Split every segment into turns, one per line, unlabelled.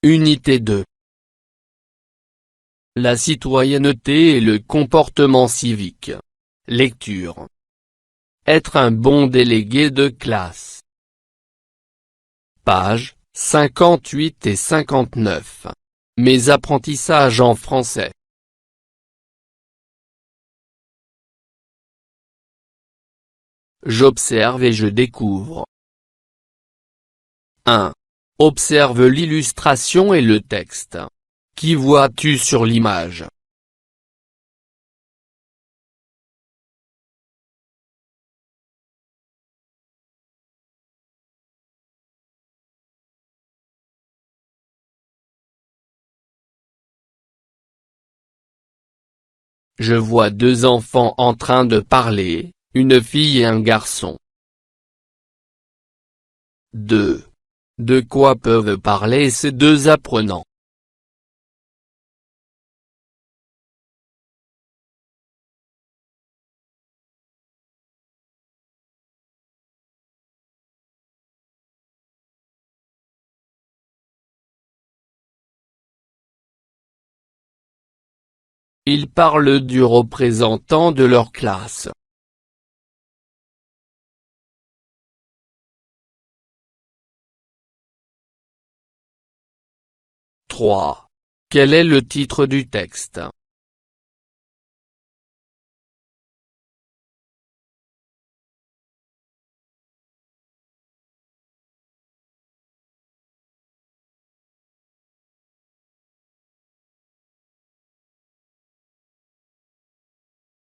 Unité 2. La citoyenneté et le comportement civique. Lecture. Être un bon délégué de classe. Pages 58 et 59. Mes apprentissages en français. J'observe et je découvre. 1. Observe l'illustration et le texte. Qui vois-tu sur l'image? Je vois deux enfants en train de parler, une fille et un garçon. 2. De quoi peuvent parler ces deux apprenants? Ils parlent du représentant de leur classe. Quel est le titre du texte?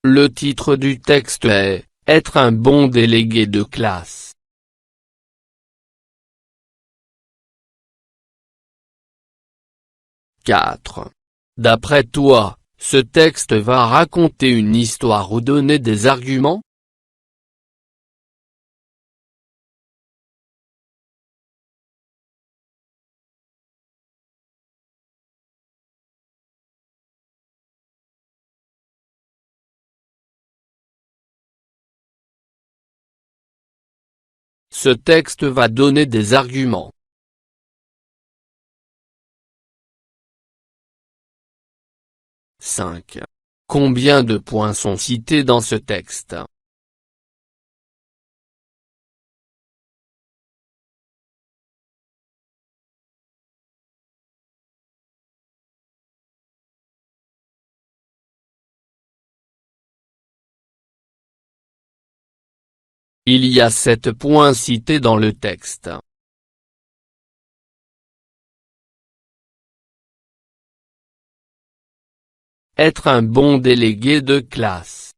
Le titre du texte est « Être un bon délégué de classe ». 4. D'après toi, ce texte va raconter une histoire ou donner des arguments? Ce texte va donner des arguments. 5. Combien de points sont cités dans ce texte? Il y a 7 points cités dans le texte. Être un bon délégué de classe.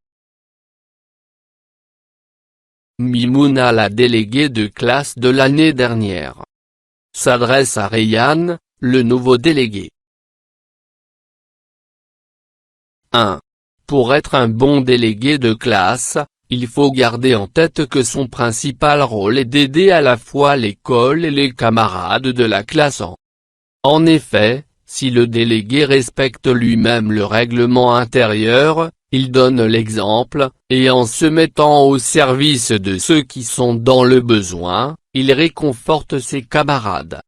Mimouna, la déléguée de classe de l'année dernière, s'adresse à Rayhan, le nouveau délégué. 1. Pour être un bon délégué de classe, il faut garder en tête que son principal rôle est d'aider à la fois l'école et les camarades de la classe. En effet, si le délégué respecte lui-même le règlement intérieur, il donne l'exemple, et en se mettant au service de ceux qui sont dans le besoin, il réconforte ses camarades.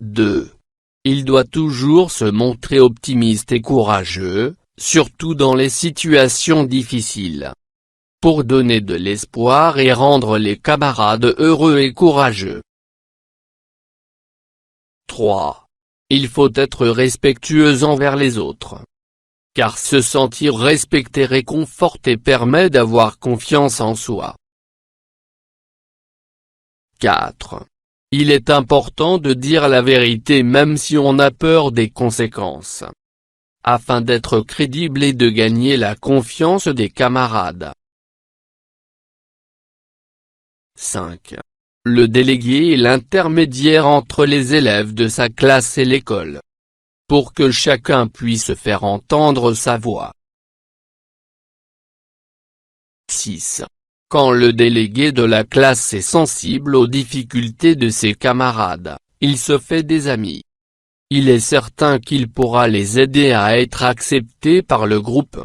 2. Il doit toujours se montrer optimiste et courageux, surtout dans les situations difficiles, pour donner de l'espoir et rendre les camarades heureux et courageux. 3. Il faut être respectueux envers les autres. Car se sentir respecté réconforte et permet d'avoir confiance en soi. 4. Il est important de dire la vérité même si on a peur des conséquences, afin d'être crédible et de gagner la confiance des camarades. 5. Le délégué est l'intermédiaire entre les élèves de sa classe et l'école, pour que chacun puisse faire entendre sa voix. 6. Quand le délégué de la classe est sensible aux difficultés de ses camarades, il se fait des amis. Il est certain qu'il pourra les aider à être acceptés par le groupe.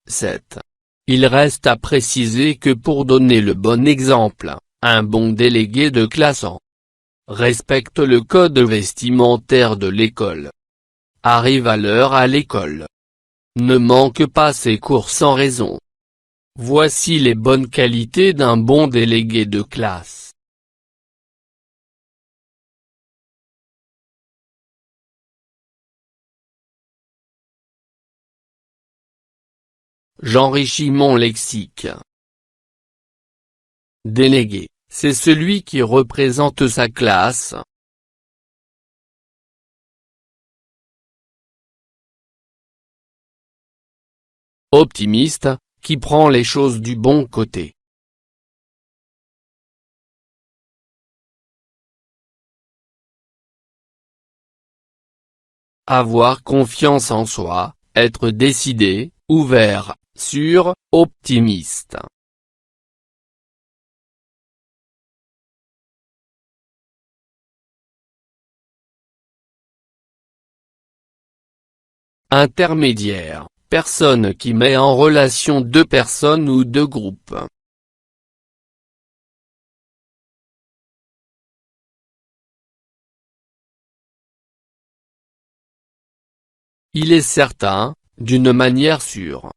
7. Il reste à préciser que pour donner le bon exemple, un bon délégué de classe respecte le code vestimentaire de l'école. Arrive à l'heure à l'école. Ne manque pas ses cours sans raison. Voici les bonnes qualités d'un bon délégué de classe. J'enrichis mon lexique. Délégué, c'est celui qui représente sa classe. Optimiste, qui prend les choses du bon côté. Avoir confiance en soi, être décidé, ouvert, sûr, optimiste. Intermédiaire, personne qui met en relation deux personnes ou deux groupes. Il est certain, d'une manière sûre.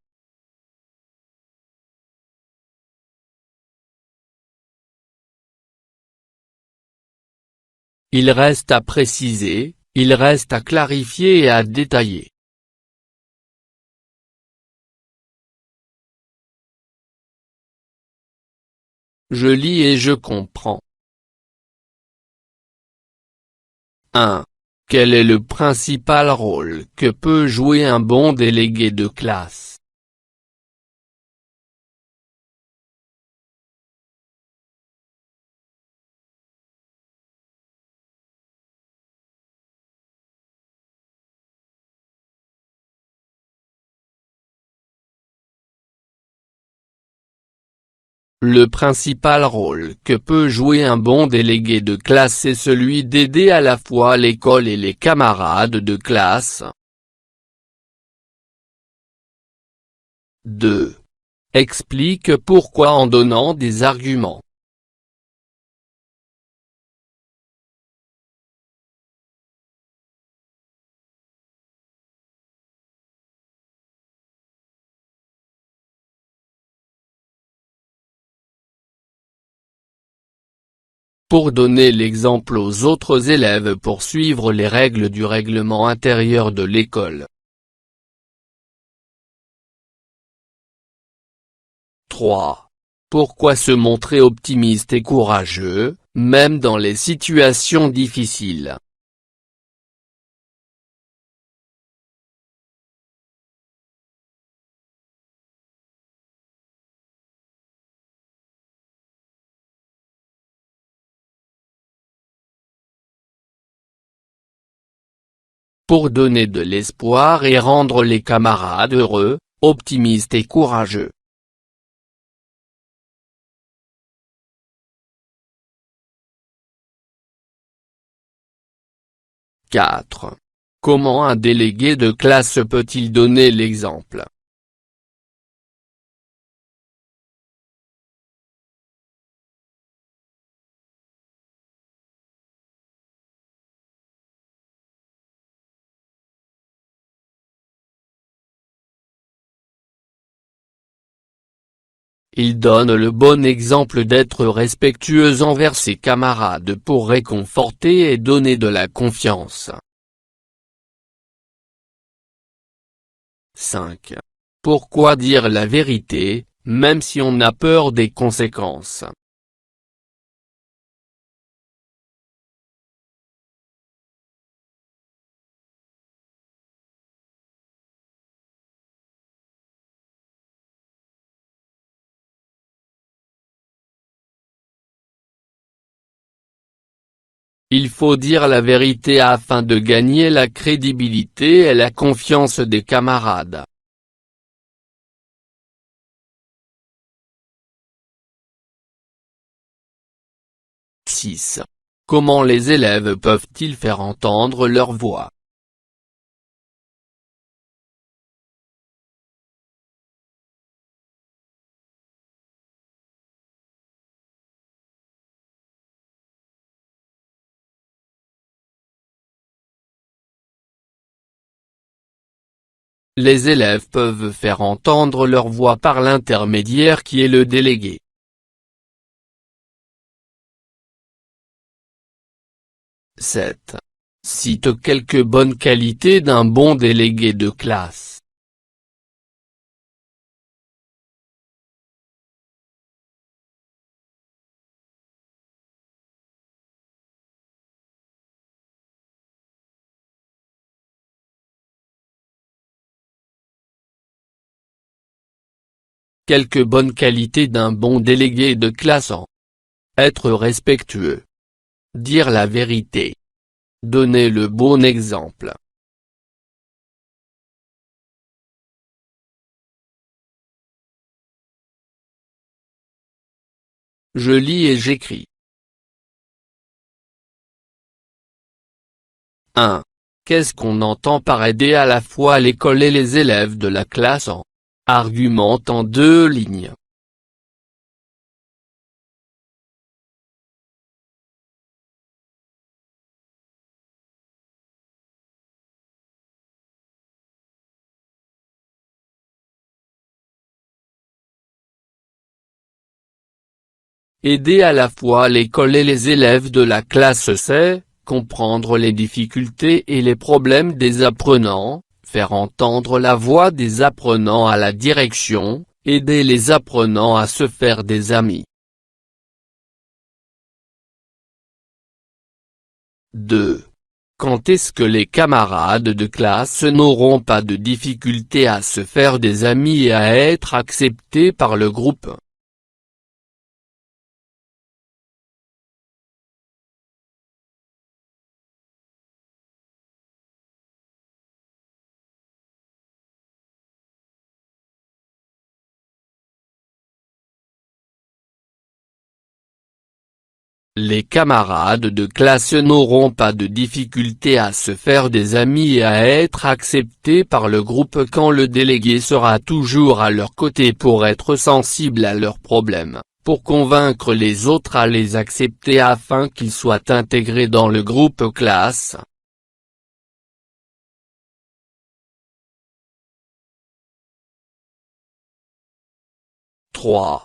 Il reste à préciser, il reste à clarifier et à détailler. Je lis et je comprends. 1. Quel est le principal rôle que peut jouer un bon délégué de classe? Le principal rôle que peut jouer un bon délégué de classe est celui d'aider à la fois l'école et les camarades de classe. 2. Explique pourquoi en donnant des arguments. Pour donner l'exemple aux autres élèves pour suivre les règles du règlement intérieur de l'école. 3. Pourquoi se montrer optimiste et courageux, même dans les situations difficiles? Pour donner de l'espoir et rendre les camarades heureux, optimistes et courageux. 4. Comment un délégué de classe peut-il donner l'exemple? Il donne le bon exemple d'être respectueux envers ses camarades pour réconforter et donner de la confiance. 5. Pourquoi dire la vérité, même si on a peur des conséquences? Il faut dire la vérité afin de gagner la crédibilité et la confiance des camarades. 6. Comment les élèves peuvent-ils faire entendre leur voix? Les élèves peuvent faire entendre leur voix par l'intermédiaire qui est le délégué. 7. Cite quelques bonnes qualités d'un bon délégué de classe. Quelques bonnes qualités d'un bon délégué de classe en: être respectueux, dire la vérité, donner le bon exemple. Je lis et j'écris. 1. Qu'est-ce qu'on entend par aider à la fois l'école et les élèves de la classe en? Argumente en 2 lignes. Aider à la fois l'école et les élèves de la classe, c'est comprendre les difficultés et les problèmes des apprenants, faire entendre la voix des apprenants à la direction, aider les apprenants à se faire des amis. 2. Quand est-ce que les camarades de classe n'auront pas de difficulté à se faire des amis et à être acceptés par le groupe? Les camarades de classe n'auront pas de difficulté à se faire des amis et à être acceptés par le groupe quand le délégué sera toujours à leur côté pour être sensible à leurs problèmes, pour convaincre les autres à les accepter afin qu'ils soient intégrés dans le groupe classe. 3.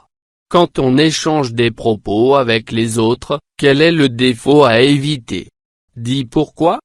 Quand on échange des propos avec les autres, quel est le défaut à éviter? Dis pourquoi.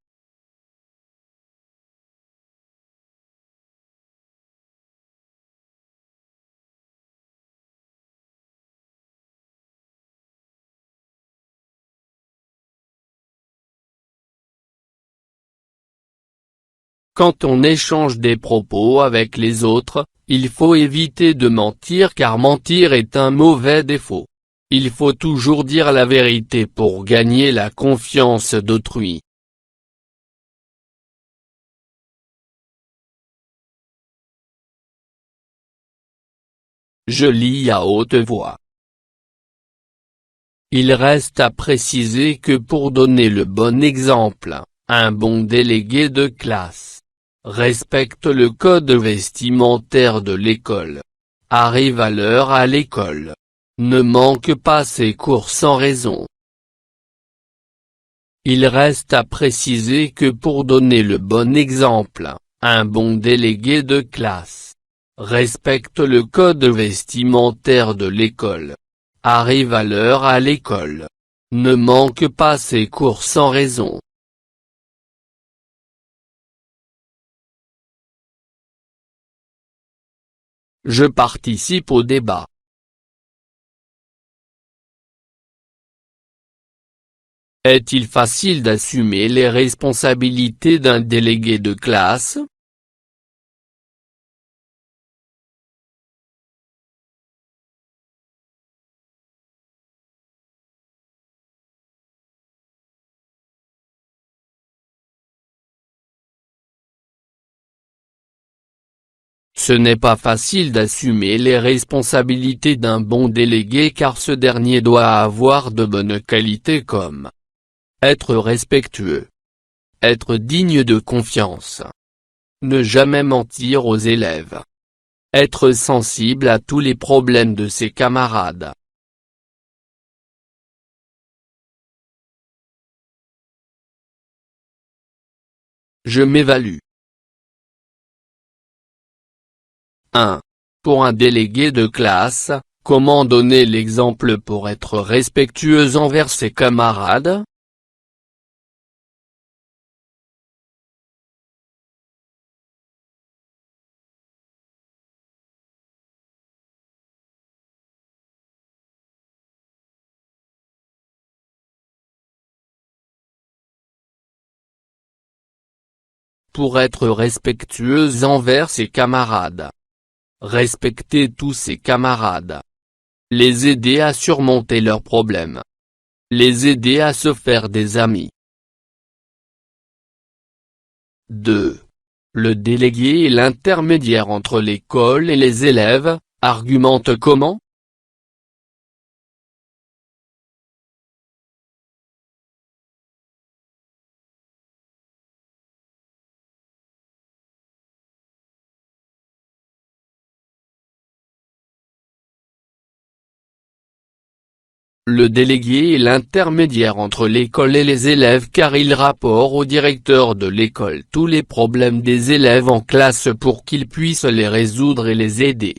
Quand on échange des propos avec les autres, il faut éviter de mentir car mentir est un mauvais défaut. Il faut toujours dire la vérité pour gagner la confiance d'autrui. Je lis à haute voix. Il reste à préciser que pour donner le bon exemple, un bon délégué de classe respecte le code vestimentaire de l'école, arrive à l'heure à l'école, ne manque pas ses cours sans raison. Il reste à préciser que pour donner le bon exemple, un bon délégué de classe respecte le code vestimentaire de l'école, arrive à l'heure à l'école, ne manque pas ses cours sans raison. Je participe au débat. Est-il facile d'assumer les responsabilités d'un délégué de classe? Ce n'est pas facile d'assumer les responsabilités d'un bon délégué car ce dernier doit avoir de bonnes qualités comme être respectueux, être digne de confiance, ne jamais mentir aux élèves, être sensible à tous les problèmes de ses camarades. Je m'évalue. 1. Pour un délégué de classe, comment donner l'exemple pour être respectueux envers ses camarades? Pour être respectueuse envers ses camarades. Respecter tous ses camarades. Les aider à surmonter leurs problèmes. Les aider à se faire des amis. 2. Le délégué est l'intermédiaire entre l'école et les élèves, argumente comment? Le délégué est l'intermédiaire entre l'école et les élèves car il rapporte au directeur de l'école tous les problèmes des élèves en classe pour qu'il puisse les résoudre et les aider.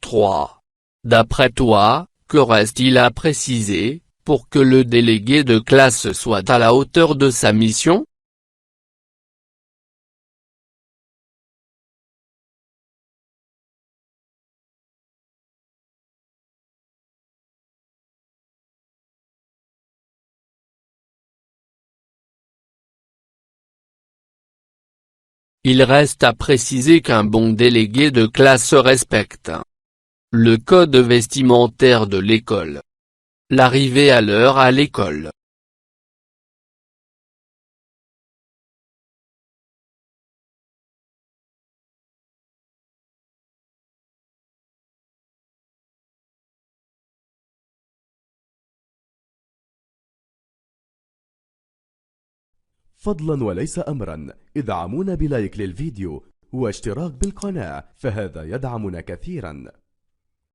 3. D'après toi, que reste-t-il à préciser, pour que le délégué de classe soit à la hauteur de sa mission? Il reste à préciser qu'un bon délégué de classe respecte le code vestimentaire de l'école, l'arrivée à l'heure à l'école,
فضلا وليس أمرا ادعمونا بلايك للفيديو واشتراك بالقناة، فهذا يدعمنا كثيرا.